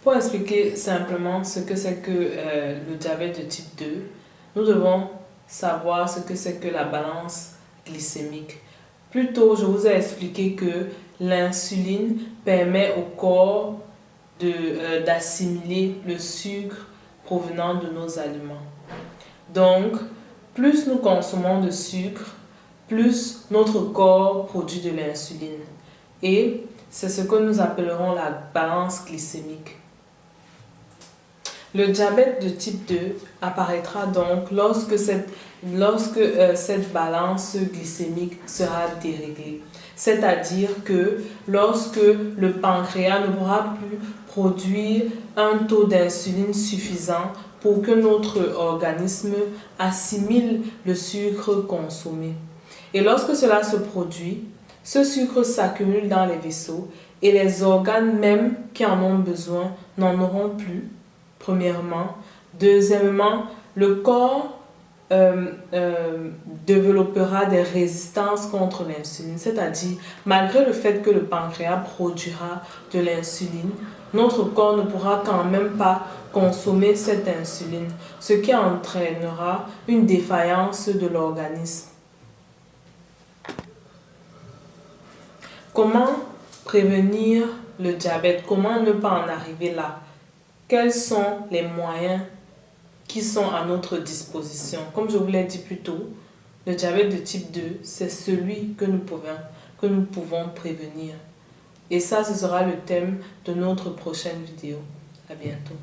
Pour expliquer simplement ce que c'est que le diabète de type 2, nous devons savoir ce que c'est que la balance glycémique. Plus tôt, je vous ai expliqué que l'insuline permet au corps d'assimiler le sucre provenant de nos aliments. Donc, plus nous consommons de sucre, plus notre corps produit de l'insuline. Et c'est ce que nous appellerons la balance glycémique. Le diabète de type 2 apparaîtra donc lorsque cette balance glycémique sera déréglée. C'est-à-dire que lorsque le pancréas ne pourra plus produire un taux d'insuline suffisant pour que notre organisme assimile le sucre consommé. Et lorsque cela se produit, ce sucre s'accumule dans les vaisseaux et les organes même qui en ont besoin n'en auront plus. Premièrement. Deuxièmement, le corps développera des résistances contre l'insuline. C'est-à-dire, malgré le fait que le pancréas produira de l'insuline, notre corps ne pourra quand même pas consommer cette insuline, ce qui entraînera une défaillance de l'organisme. Comment prévenir le diabète? Comment ne pas en arriver là? Quels sont les moyens qui sont à notre disposition? Comme je vous l'ai dit plus tôt, le diabète de type 2, c'est celui que nous pouvons prévenir. Et ça, ce sera le thème de notre prochaine vidéo. À bientôt.